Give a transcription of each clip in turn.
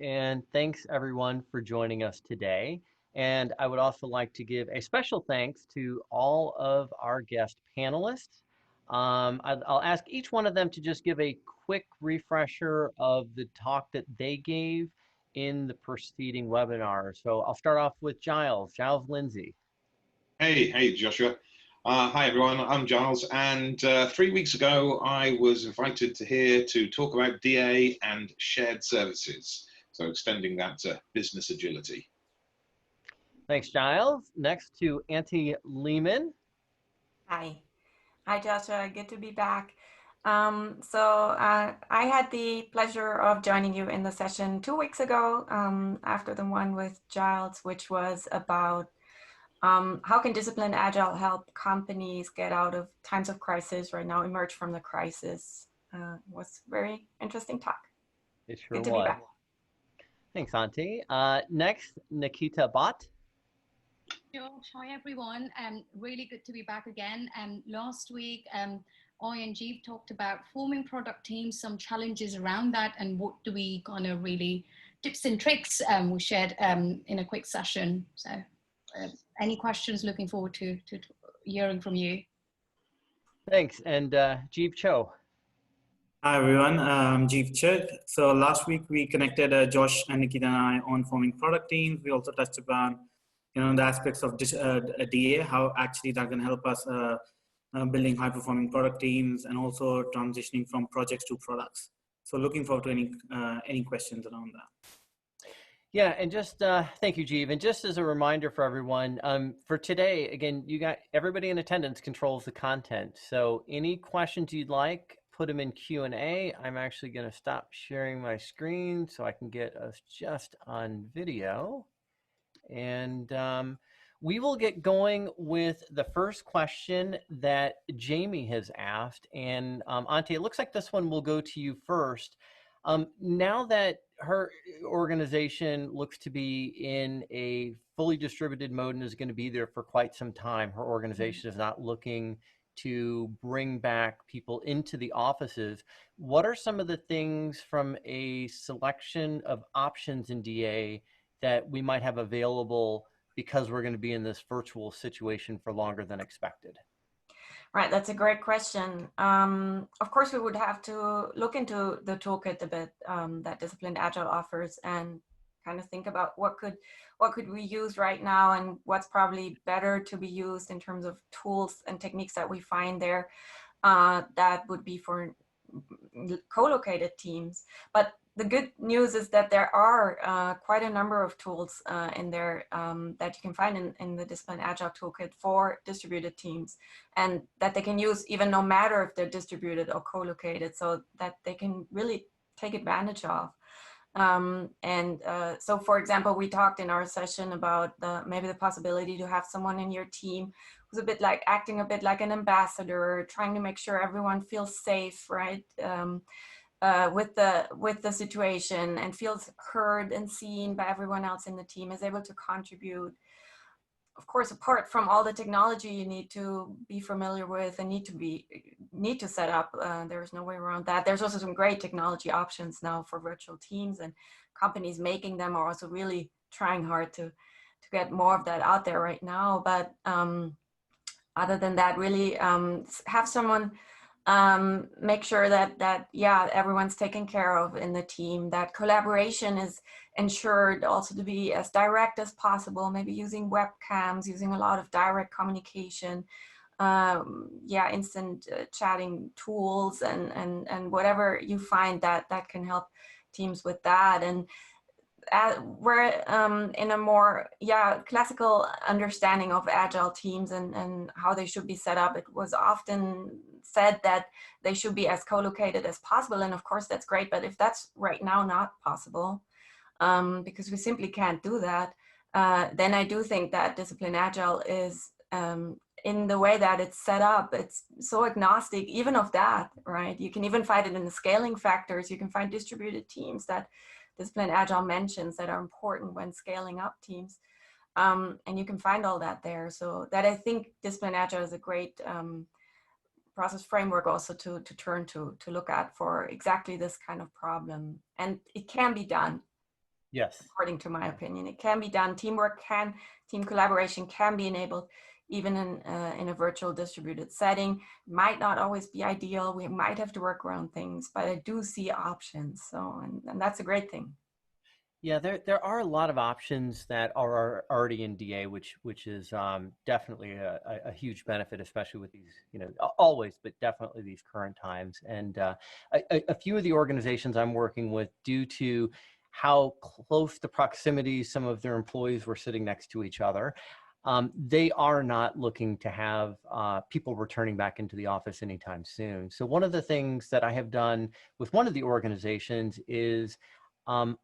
and thanks everyone for joining us today. And I would also like to give a special thanks to all of our guest panelists. I'll ask each one of them to just give a quick refresher of the talk that they gave in the preceding webinar. So I'll start off with Giles Lindsay. Hey, Joshua. Hi, everyone. I'm Giles, and 3 weeks ago, I was invited to talk about DA and shared services, so extending that to business agility. Thanks, Giles. Next to Antje Lehmann. Hi. Hi, Joshua. Good to be back. I had the pleasure of joining you in the session 2 weeks ago after the one with Giles, which was about how can disciplined agile help companies get out of times of crisis right now, emerge from the crisis. Was very interesting talk. It sure Good to was. be back. Thanks, Antje. Next, Nikita Bhatt. Josh, hi everyone. Really good to be back again. Last week, I and Jeev talked about forming product teams, some challenges around that, and what do we kind of really tips and tricks we shared in a quick session. So, any questions? Looking forward to hearing from you. Thanks, and Jeev Chugh. Hi everyone, I'm Jeev Chugh. So last week we connected Josh and Nikita and I on forming product teams. We also touched upon, the aspects of DA, how actually that can help us building high-performing product teams and also transitioning from projects to products. So looking forward to any questions around that. Yeah, and just thank you, Jeev. And just as a reminder for everyone, for today, again, everybody in attendance controls the content. So any questions you'd like, put them in Q&A. I'm actually going to stop sharing my screen so I can get us just on video. And we will get going with the first question that Jamie has asked. And Antje, it looks like this one will go to you first. Now that her organization looks to be in a fully distributed mode and is going to be there for quite some time, her organization is not looking to bring back people into the offices. What are some of the things from a selection of options in DA that we might have available because we're going to be in this virtual situation for longer than expected? Right, that's a great question. Of course, we would have to look into the toolkit a bit that Disciplined Agile offers and kind of think about what could we use right now and what's probably better to be used in terms of tools and techniques that we find there that would be for co-located teams. But the good news is that there are quite a number of tools in there that you can find in the Disciplined Agile Toolkit for distributed teams, and that they can use even no matter if they're distributed or co-located, so that they can really take advantage of. So for example, we talked in our session about maybe the possibility to have someone in your team who's acting a bit like an ambassador, trying to make sure everyone feels safe, right? With the situation and feels heard and seen by everyone else in the team, is able to contribute. Of course, apart from all the technology you need to be familiar with and need to set up, there's no way around that. There's also some great technology options now for virtual teams, and companies making them are also really trying hard to get more of that out there right now. But other than that, really have someone make sure that everyone's taken care of in the team, that collaboration is ensured also to be as direct as possible, maybe using webcams, using a lot of direct communication, instant chatting tools and whatever you find that can help teams with that. And we're in a more classical understanding of agile teams and how they should be set up. It was often said that they should be as co-located as possible, and of course that's great, but if that's right now not possible, because we simply can't do that, then I do think that Disciplined Agile is in the way that it's set up, it's so agnostic even of that, right? You can even find it in the scaling factors. You can find distributed teams that Disciplined Agile mentions that are important when scaling up teams. And you can find all that there. So that I think Disciplined Agile is a great process framework also to turn to look at for exactly this kind of problem. And it can be done. Yes. according to my opinion. It can be done. Team collaboration can be enabled even in a virtual distributed setting. Might not always be ideal. We might have to work around things, but I do see options. So, and that's a great thing. Yeah, there are a lot of options that are already in DA, which is definitely a huge benefit, especially with these, always, but definitely these current times. And a few of the organizations I'm working with, due to how close the proximity some of their employees were sitting next to each other, they are not looking to have people returning back into the office anytime soon. So one of the things that I have done with one of the organizations is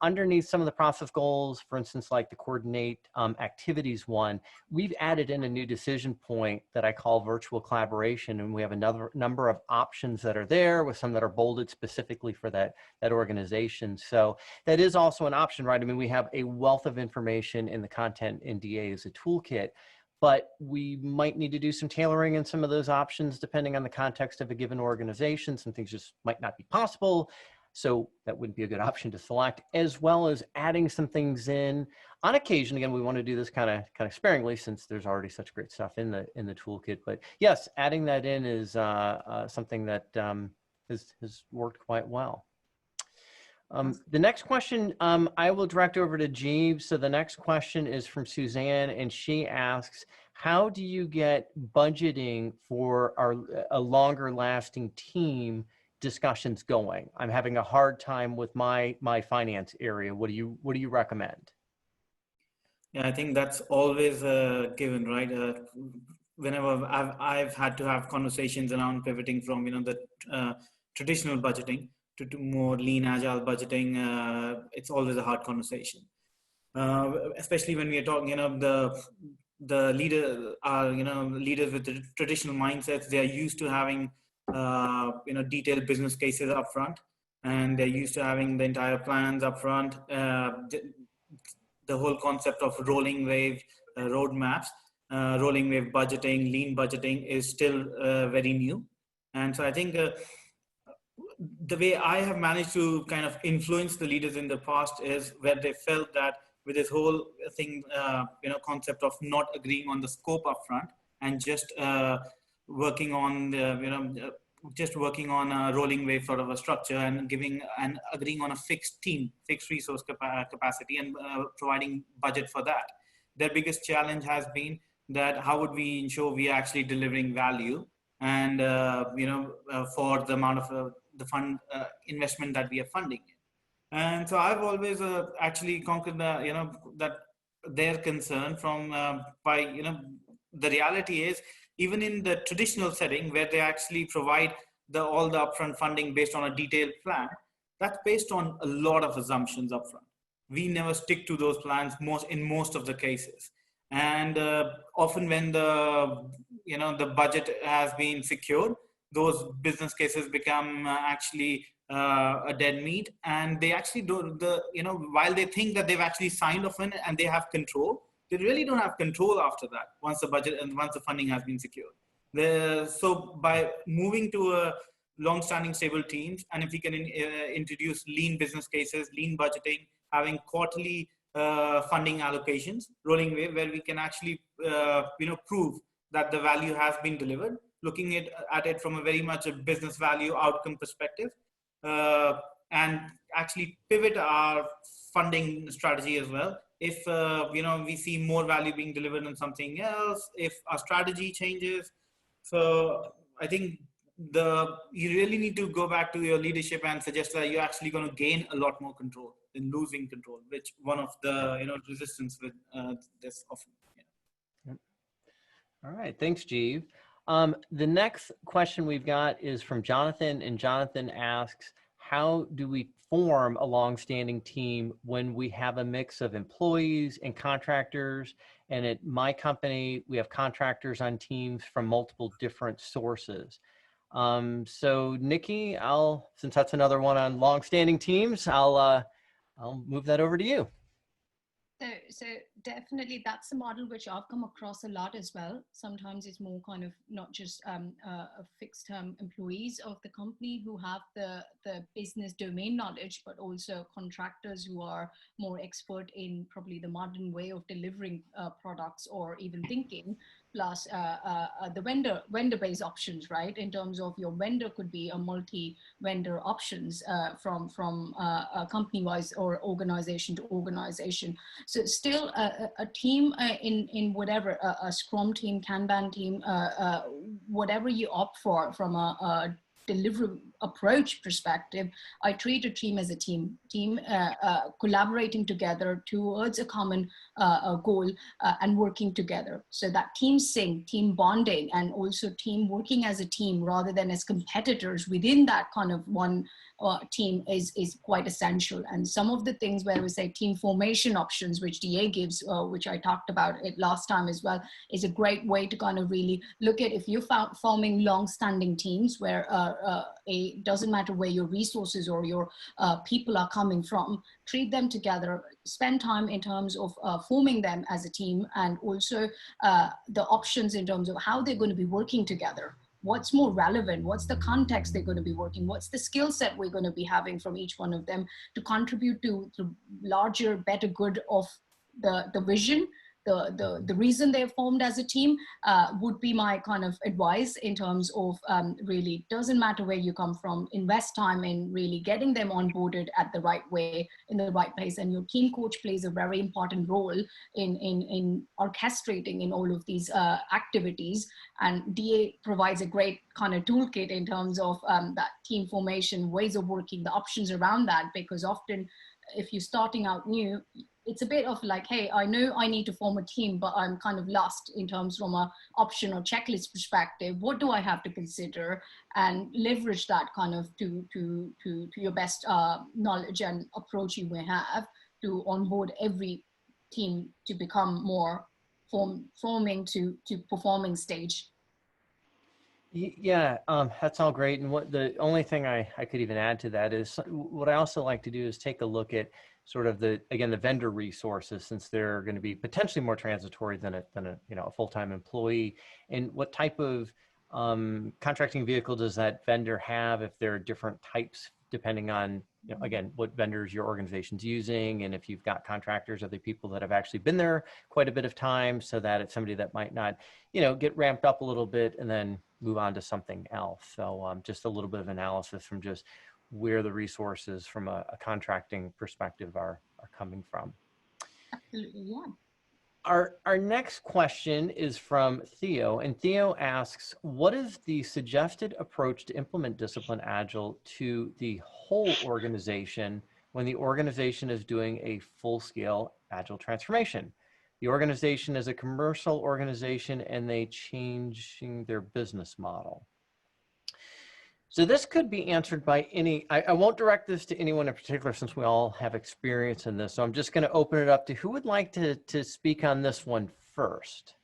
underneath some of the process goals, for instance, like the coordinate activities one, we've added in a new decision point that I call virtual collaboration. And we have another number of options that are there, with some that are bolded specifically for that organization. So that is also an option, right? I mean, we have a wealth of information in the content in DA as a toolkit, but we might need to do some tailoring in some of those options depending on the context of a given organization. Some things just might not be possible. So that wouldn't be a good option to select, as well as adding some things in on occasion. Again, we want to do this kind of sparingly, since there's already such great stuff in the toolkit. But yes, adding that in is something that has worked quite well. The next question I will direct over to Jeev. So the next question is from Suzanne, and she asks, how do you get budgeting for a longer lasting team discussions going? I'm having a hard time with my finance area. What do you recommend? Yeah, I think that's always a given, right? Whenever I've had to have conversations around pivoting from the traditional budgeting to more lean agile budgeting, it's always a hard conversation, especially when we are talking. The leaders are leaders with the traditional mindsets. They are used to having detailed business cases up front, and they're used to having the entire plans up front. The whole concept of rolling wave roadmaps, rolling wave budgeting, lean budgeting is still very new. And so I think the way I have managed to kind of influence the leaders in the past is where they felt that with this whole thing, concept of not agreeing on the scope upfront and just working on the, just working on a rolling wave sort of a structure and agreeing on a fixed team, fixed resource capacity, and providing budget for that. Their biggest challenge has been that how would we ensure we are actually delivering value and for the amount of the fund investment that we are funding. And so I've always actually conquered that their concern from the reality is, even in the traditional setting where they actually provide all the upfront funding based on a detailed plan, that's based on a lot of assumptions upfront. We never stick to those plans in most of the cases. And often when the budget has been secured, those business cases become actually a dead meat, and they actually don't, while they think that they've actually signed off on it and they have control, they really don't have control after that once the budget and once the funding has been secured. So by moving to a long-standing stable teams, and if we can introduce lean business cases, lean budgeting, having quarterly funding allocations, rolling wave, where we can actually prove that the value has been delivered, looking at it from a very much a business value outcome perspective, and actually pivot our funding strategy as well. If we see more value being delivered on something else, if our strategy changes. So I think you really need to go back to your leadership and suggest that you're actually going to gain a lot more control than losing control, which one of the resistance with this often. Yeah. All right, thanks, Jeev. The next question we've got is from Jonathan, and Jonathan asks, how do we form a long-standing team when we have a mix of employees and contractors? And at my company, we have contractors on teams from multiple different sources. So Nikki, since that's another one on long-standing teams, I'll move that over to you. So so definitely that's a model which I've come across a lot as well. Sometimes it's more kind of not just fixed term employees of the company who have the business domain knowledge, but also contractors who are more expert in probably the modern way of delivering products or even thinking, plus the vendor-based options, right? In terms of your vendor could be a multi-vendor options from company-wise or organization to organization. So still a team in whatever, a Scrum team, Kanban team, whatever you opt for from a delivery approach perspective, I treat a team as a team collaborating together towards a common goal and working together. So that team sync, team bonding, and also team working as a team rather than as competitors within that kind of one team is quite essential. And some of the things where we say team formation options, which DA gives, which I talked about it last time as well, is a great way to kind of really look at if you're forming long-standing teams where it doesn't matter where your resources or your people are coming from, treat them together, spend time in terms of forming them as a team, and also the options in terms of how they're going to be working together. What's more relevant? What's the context they're going to be working? What's the skill set we're going to be having from each one of them to contribute to the larger, better good of the vision? The reason they're formed as a team would be my kind of advice in terms of really doesn't matter where you come from, invest time in really getting them onboarded at the right way, in the right place. And your team coach plays a very important role in orchestrating in all of these activities. And DA provides a great kind of toolkit in terms of that team formation, ways of working, the options around that, because often if you're starting out new, it's a bit of like, hey, I know I need to form a team, but I'm kind of lost in terms from a option or checklist perspective. What do I have to consider? And leverage that kind of to your best knowledge and approach you may have to onboard every team to become more forming to performing stage. Yeah, that's all great. And what the only thing I could even add to that is what I also like to do is take a look at sort of the vendor resources, since they're going to be potentially more transitory than a full-time employee. And what type of contracting vehicle does that vendor have, if there are different types depending on, again, what vendors your organization's using, and if you've got contractors, are they people that have actually been there quite a bit of time, so that it's somebody that might not, get ramped up a little bit and then move on to something else. So just a little bit of analysis from just where the resources from a contracting perspective are coming from. Absolutely, yeah. Our next question is from Theo, and Theo asks, what is the suggested approach to implement Discipline Agile to the whole organization when the organization is doing a full-scale Agile transformation? The organization is a commercial organization and they changing their business model. So this could be answered by I won't direct this to anyone in particular, since we all have experience in this. So I'm just going to open it up to who would like to speak on this one first.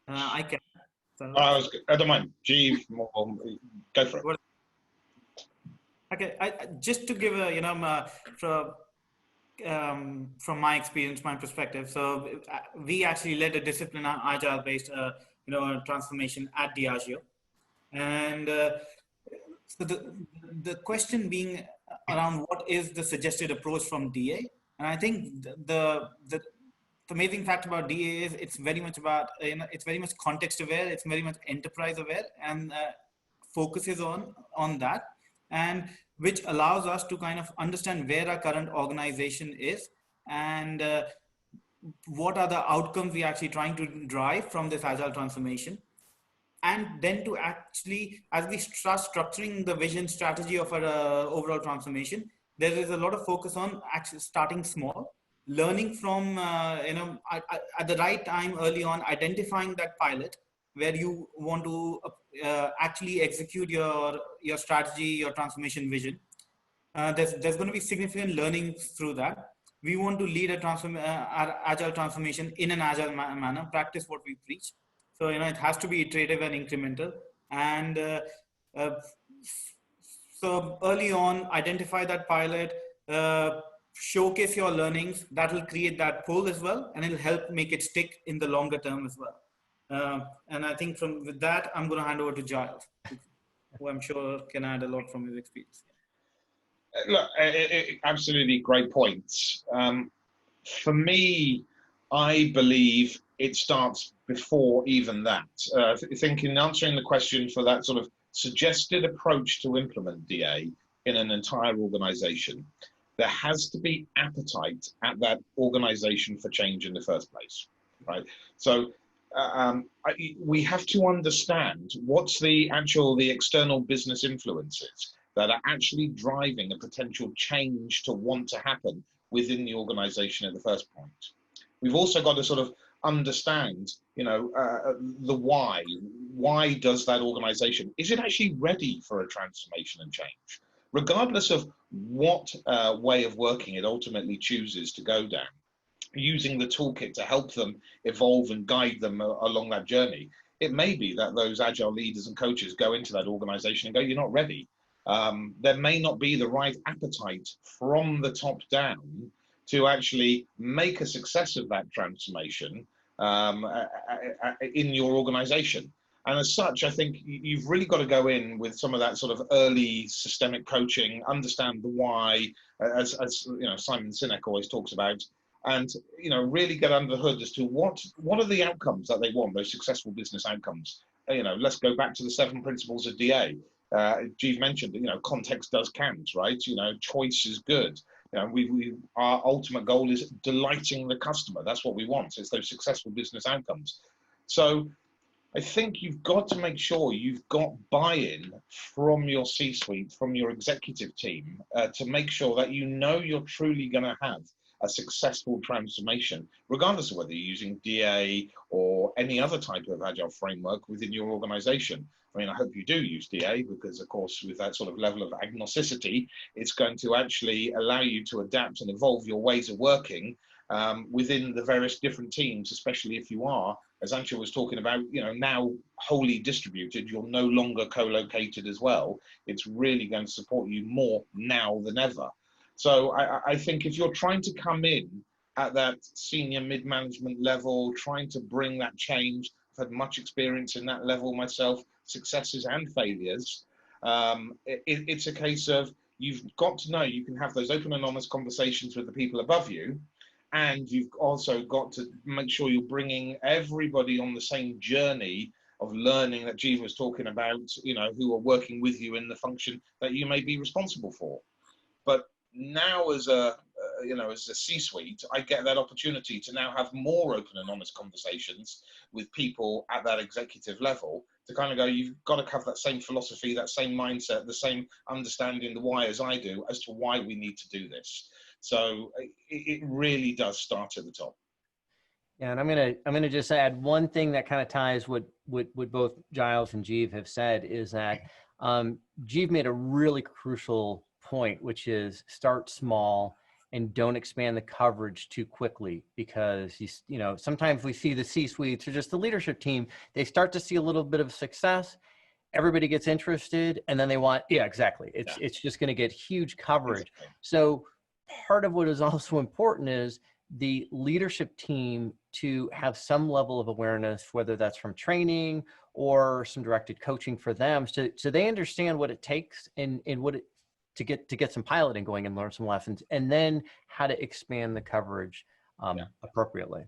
I can. So, I don't mind. Jeev, go for it. Okay, just to give a, from my experience, my perspective. So we actually led a discipline Agile-based, transformation at Diageo. And so the question being around what is the suggested approach from DA? And I think the amazing fact about DA is it's very much about, it's very much context aware, it's very much enterprise aware, and focuses on that, and which allows us to kind of understand where our current organization is and what are the outcomes we're actually trying to drive from this Agile transformation. And then to actually, as we start structuring the vision strategy of our overall transformation, there is a lot of focus on actually starting small, learning from, at the right time early on, identifying that pilot where you want to actually execute your strategy, your transformation vision. There's going to be significant learning through that. We want to lead our Agile transformation in an Agile manner, practice what we preach. So, it has to be iterative and incremental. And so early on, identify that pilot, showcase your learnings, that will create that pull as well, and it'll help make it stick in the longer term as well. And I think with that, I'm going to hand over to Giles, who I'm sure can add a lot from his experience. Look, absolutely great points. For me, I believe it starts before even that. I think in answering the question for that sort of suggested approach to implement DA in an entire organization, there has to be appetite at that organization for change in the first place, right? So we have to understand what's the external business influences that are actually driving a potential change to want to happen within the organization at the first point. We've also got to sort of understand, the why. Why does that organization, is it actually ready for a transformation and change? Regardless of what way of working it ultimately chooses to go down, using the toolkit to help them evolve and guide them along that journey, it may be that those agile leaders and coaches go into that organization and go, you're not ready. There may not be the right appetite from the top down to actually make a success of that transformation in your organization. And as such, I think you've really got to go in with some of that sort of early systemic coaching, understand the why, as Simon Sinek always talks about, and really get under the hood as to what are the outcomes that they want, those successful business outcomes. Let's go back to the 7 principles of DA. Jeev mentioned that context does count, right? Choice is good. Our ultimate goal is delighting the customer. That's what we want. It's those successful business outcomes. So I think you've got to make sure you've got buy-in from your C-suite, from your executive team, to make sure that you're truly going to have a successful transformation, regardless of whether you're using DA or any other type of agile framework within your organization. I mean, I hope you do use DA because, of course, with that sort of level of agnosticity, it's going to actually allow you to adapt and evolve your ways of working within the various different teams, especially if you are, as Antje was talking about, now wholly distributed, you're no longer co-located as well. It's really going to support you more now than ever. So I think if you're trying to come in at that senior mid-management level, trying to bring that change, I've had much experience in that level myself, successes and failures. It's a case of you've got to know you can have those open and honest conversations with the people above you, and you've also got to make sure you're bringing everybody on the same journey of learning that Jeev was talking about, who are working with you in the function that you may be responsible for. But now as a C-suite, I get that opportunity to now have more open and honest conversations with people at that executive level to kind of go, you've got to have that same philosophy, that same mindset, the same understanding the why as I do as to why we need to do this. So it really does start at the top. Yeah, and I'm gonna just add one thing that kind of ties what both Giles and Jeev have said is that Jeev made a really crucial point, which is start small and don't expand the coverage too quickly, because sometimes we see the C-suites or just the leadership team, they start to see a little bit of success, everybody gets interested, and then they want, exactly. It's just going to get huge coverage. So part of what is also important is the leadership team to have some level of awareness, whether that's from training or some directed coaching for them, so they understand what it takes and what it to get some piloting going and learn some lessons, and then how to expand the coverage appropriately.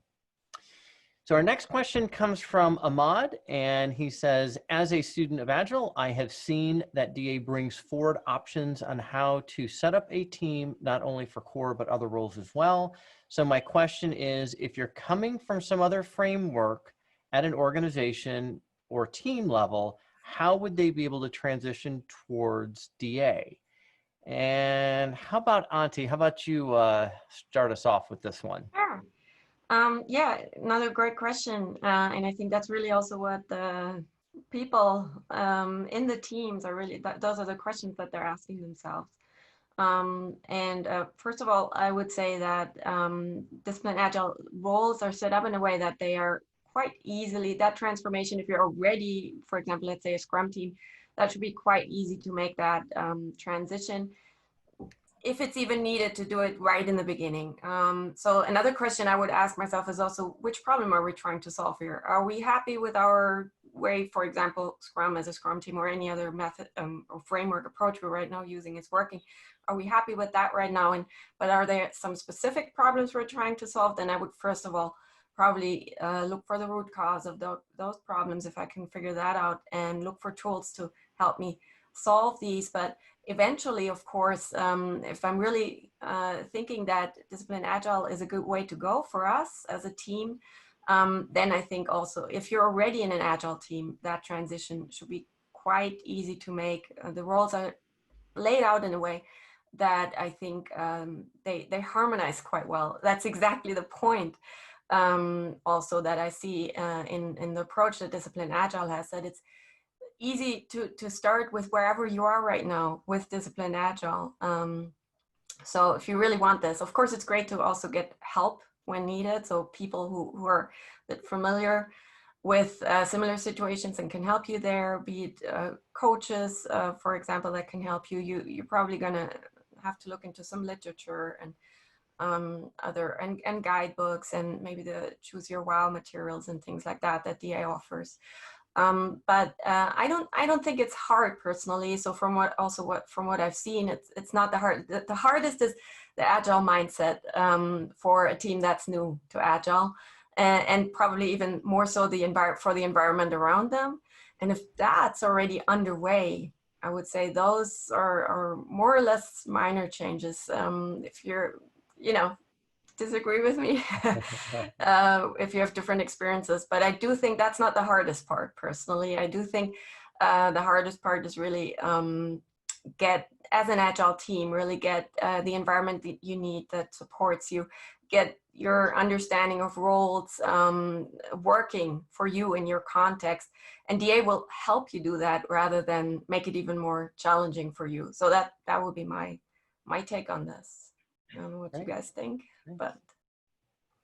So our next question comes from Ahmad, and he says, as a student of Agile, I have seen that DA brings forward options on how to set up a team, not only for core, but other roles as well. So my question is, if you're coming from some other framework at an organization or team level, how would they be able to transition towards DA? And how about Antje? How about you start us off with this one? Sure. Yeah, another great question. And I think that's really also what the people in the teams are really, those are the questions that they're asking themselves. First of all, I would say that discipline agile roles are set up in a way that they are quite easily, that transformation, if you're already, for example, let's say a Scrum team, that should be quite easy to make that transition. if it's even needed to do it right in the beginning. So another question I would ask myself is also, which problem are we trying to solve here? Are we happy with our way, for example, Scrum as a Scrum team or any other method or framework approach we're right now using is working? Are we happy with that right now? But are there some specific problems we're trying to solve? Then I would first of all probably look for the root cause of those problems if I can figure that out, and look for tools to help me solve these. But eventually, of course, if I'm really thinking that Discipline Agile is a good way to go for us as a team, then I think also if you're already in an Agile team, that transition should be quite easy to make. The roles are laid out in a way that I think they harmonize quite well. That's exactly the point also that I see in the approach that Discipline Agile has, that it's easy to start with wherever you are right now with Discipline Agile. So if you really want this, of course, it's great to also get help when needed. So people who are a bit familiar with similar situations and can help you there, be it coaches, for example, that can help you. You're probably gonna have to look into some literature and and guidebooks, and maybe the Choose Your Wow materials and things like that DA offers. But I don't think it's hard personally. So from what I've seen, it's not the hard. The hardest is the Agile mindset for a team that's new to Agile, and probably even more so for the environment around them. And if that's already underway, I would say those are more or less minor changes. If you're, disagree with me if you have different experiences, but I do think that's not the hardest part personally. I do think the hardest part is really get, as an Agile team, really get the environment that you need that supports you, get your understanding of roles working for you in your context, and DA will help you do that rather than make it even more challenging for you. So that would be my take on this. I don't know what you guys think, but.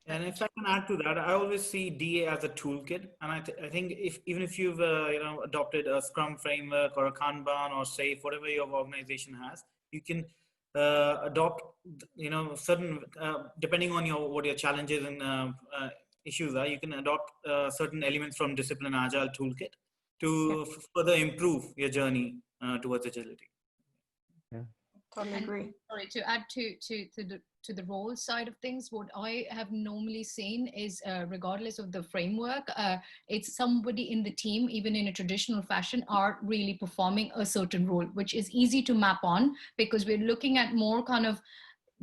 And if I can add to that, I always see DA as a toolkit, and I think even if you've adopted a Scrum framework or a Kanban or SAFe, whatever your organization has, you can adopt certain depending on what your challenges and issues are. You can adopt certain elements from Discipline Agile toolkit to further improve your journey towards agility. Yeah, totally agree. Sorry, to add to the role side of things, what I have normally seen is regardless of the framework, it's somebody in the team, even in a traditional fashion, are really performing a certain role, which is easy to map on, because we're looking at more kind of,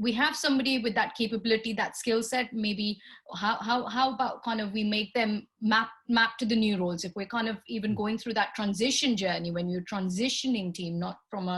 we have somebody with that capability, that skill set, maybe how about kind of we make them map to the new roles. If we're kind of even going through that transition journey, when you're transitioning team, not from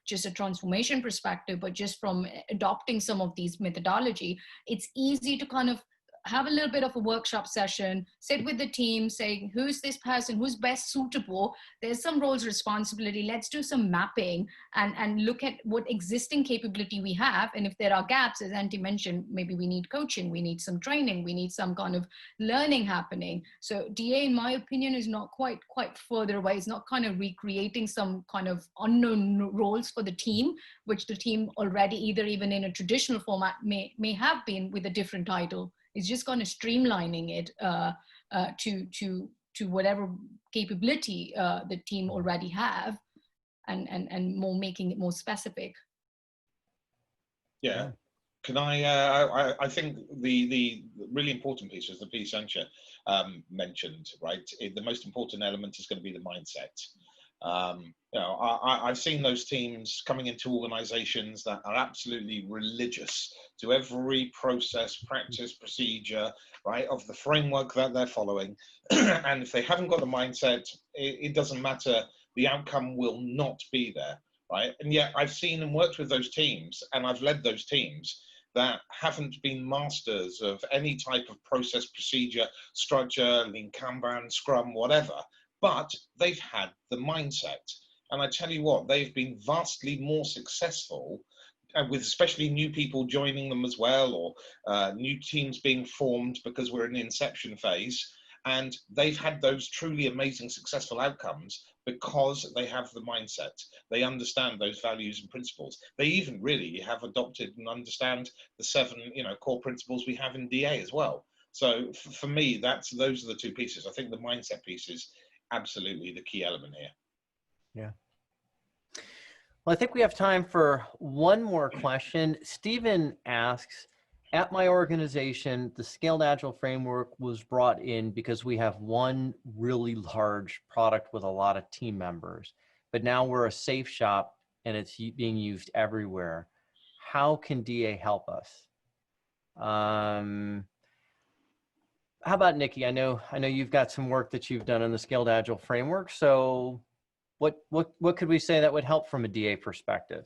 just a transformation perspective, but just from adopting some of these methodology, it's easy to kind of have a little bit of a workshop session, sit with the team, saying, who's this person, who's best suitable? There's some roles responsibility. Let's do some mapping and look at what existing capability we have. And if there are gaps, as Antje mentioned, maybe we need coaching, we need some training, we need some kind of learning happening. So DA, in my opinion, is not quite further away. It's not kind of recreating some kind of unknown roles for the team, which the team already either even in a traditional format may have been with a different title. It's just kind of streamlining it to whatever capability the team already have, and more making it more specific. Yeah, can I think the really important piece was the piece Antje mentioned, right? The most important element is going to be the mindset. I've seen those teams coming into organizations that are absolutely religious to every process, practice, procedure, right, of the framework that they're following. And if they haven't got the mindset, it doesn't matter. The outcome will not be there, right? And yet I've seen and worked with those teams, and I've led those teams that haven't been masters of any type of process, procedure, structure, Lean Kanban, Scrum, whatever. But they've had the mindset. And I tell you what, they've been vastly more successful, with especially new people joining them as well, or new teams being formed because we're in the inception phase. And they've had those truly amazing successful outcomes because they have the mindset. They understand those values and principles. They even really have adopted and understand the 7, core principles we have in DA as well. So for me, those are the 2 pieces. I think the mindset piece is absolutely the key element here. Yeah. Well, I think we have time for one more question. Stephen asks, at my organization, the Scaled Agile framework was brought in because we have one really large product with a lot of team members, but now we're a safe shop and it's being used everywhere. How can DA help us? How about Nikki? I know you've got some work that you've done on the Scaled Agile framework. So what could we say that would help from a DA perspective?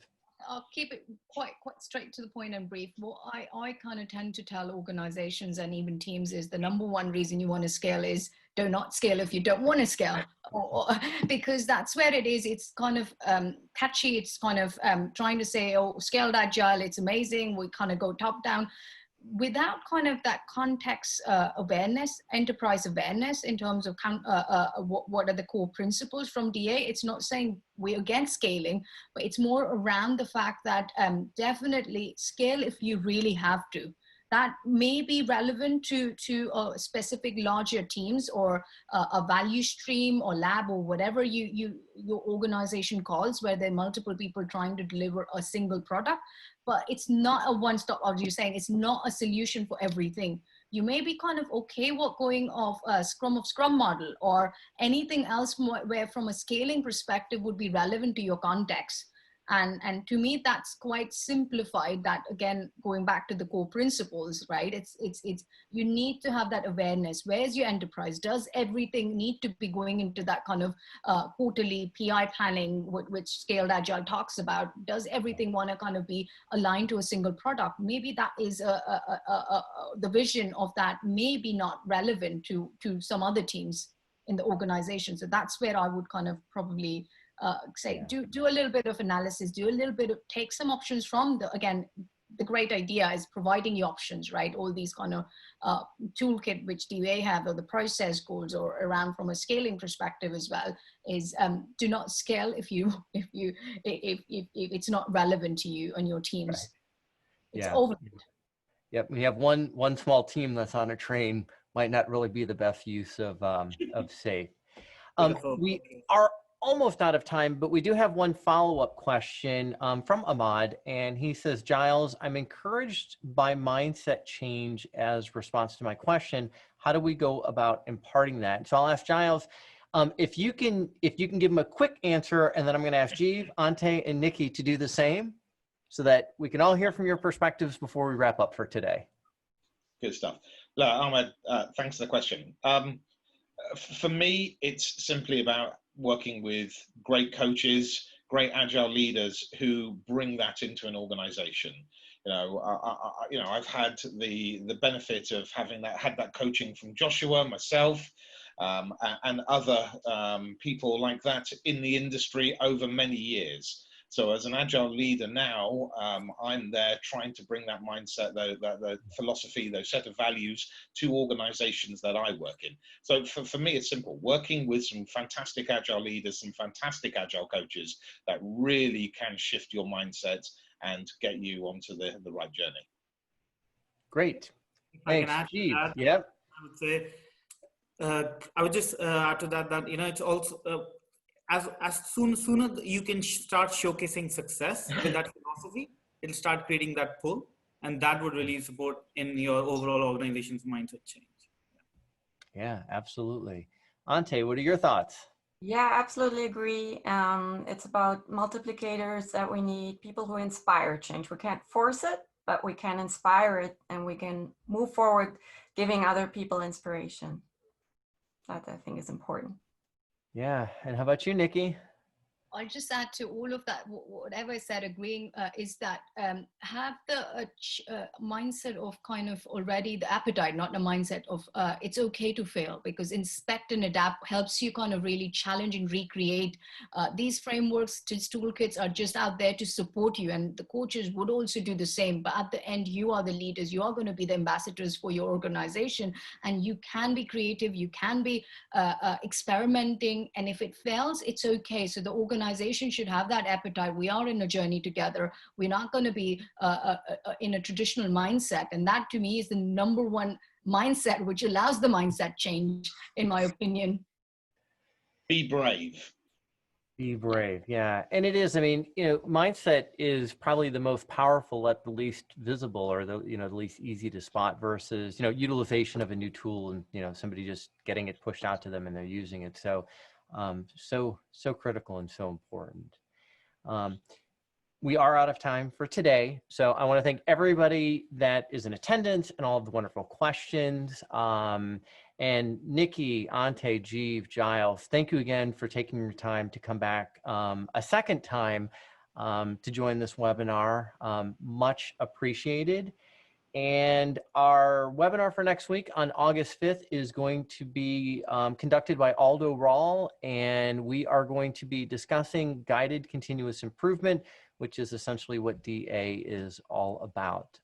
I'll keep it quite straight to the point and brief. What I kind of tend to tell organizations and even teams is the number one reason you want to scale is do not scale if you don't want to scale, because that's where it is. It's kind of catchy. It's kind of trying to say, oh, scaled agile, it's amazing. We kind of go top down, without kind of that context awareness, enterprise awareness in terms of what are the core principles from DA. It's not saying we're against scaling, but it's more around the fact that definitely scale if you really have to. That may be relevant to specific larger teams or a value stream or lab or whatever your organization calls, where there are multiple people trying to deliver a single product. But it's not a one-stop, as you're saying, it's not a solution for everything. You may be kind of okay with going off a Scrum model or anything else where from a scaling perspective would be relevant to your context. And to me, that's quite simplified. That again, going back to the core principles, right? It's you need to have that awareness. Where's your enterprise? Does everything need to be going into that kind of quarterly PI planning, which Scaled Agile talks about? Does everything want to kind of be aligned to a single product? Maybe that is the vision of that may be not relevant to some other teams in the organization. So that's where I would kind of probably say, do a little bit of analysis, take some options from the great idea is providing you options, right? All these kind of toolkit which DA have, or the process goals, or around from a scaling perspective as well, is do not scale if it's not relevant to you and your teams. Right. It's over. Yep, we have one small team that's on a train, might not really be the best use of safe. We are almost out of time, but we do have one follow-up question from Ahmad, and he says, Giles, I'm encouraged by mindset change as response to my question. How do we go about imparting that? So I'll ask Giles, if you can give him a quick answer, and then I'm going to ask Jeev, Antje, and Nikki to do the same, so that we can all hear from your perspectives before we wrap up for today. Good stuff. Look, Ahmad, thanks for the question. For me, it's simply about working with great coaches, great agile leaders who bring that into an organization. I've had the benefit of having had that coaching from Joshua, myself, and other people like that in the industry over many years. So as an agile leader now, I'm there trying to bring that mindset, the philosophy, those set of values to organizations that I work in. So for me, it's simple, working with some fantastic agile leaders, some fantastic agile coaches that really can shift your mindset and get you onto the right journey. Great. Thanks, Jeev. Yep. I would say, I would just add to that, it's also, as sooner you can start showcasing success with that philosophy, it'll start creating that pull, and that would really support in your overall organization's mindset change. Yeah, absolutely. Antje, what are your thoughts? Yeah, absolutely agree. It's about multiplicators that we need, people who inspire change. We can't force it, but we can inspire it, and we can move forward giving other people inspiration. That I think is important. Yeah, and how about you, Nikki? I'll just add to all of that, whatever I said, agreeing, is that have the mindset of kind of already the appetite, not the mindset of it's okay to fail, because inspect and adapt helps you kind of really challenge and recreate. These frameworks, these toolkits are just out there to support you, and the coaches would also do the same. But at the end, you are the leaders, you are going to be the ambassadors for your organization, and you can be creative, you can be experimenting, and if it fails, it's okay. So the organization should have that appetite. We are in a journey together. We're not going to be in a traditional mindset, and that to me is the number one mindset which allows the mindset change, in my opinion. Be brave. Be brave, yeah. And it is, I mean, mindset is probably the most powerful at the least visible, or the least easy to spot, versus utilization of a new tool and somebody just getting it pushed out to them and they're using it. So so critical and so important. We are out of time for today, so I want to thank everybody that is in attendance and all of the wonderful questions. And Nikki, Antje, Jeev, Giles, thank you again for taking your time to come back a second time to join this webinar. Much appreciated. And our webinar for next week on August 5th is going to be conducted by Aldo Rawl, and we are going to be discussing guided continuous improvement, which is essentially what DA is all about.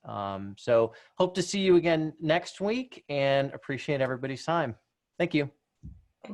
So hope to see you again next week, and appreciate everybody's time. Thank you.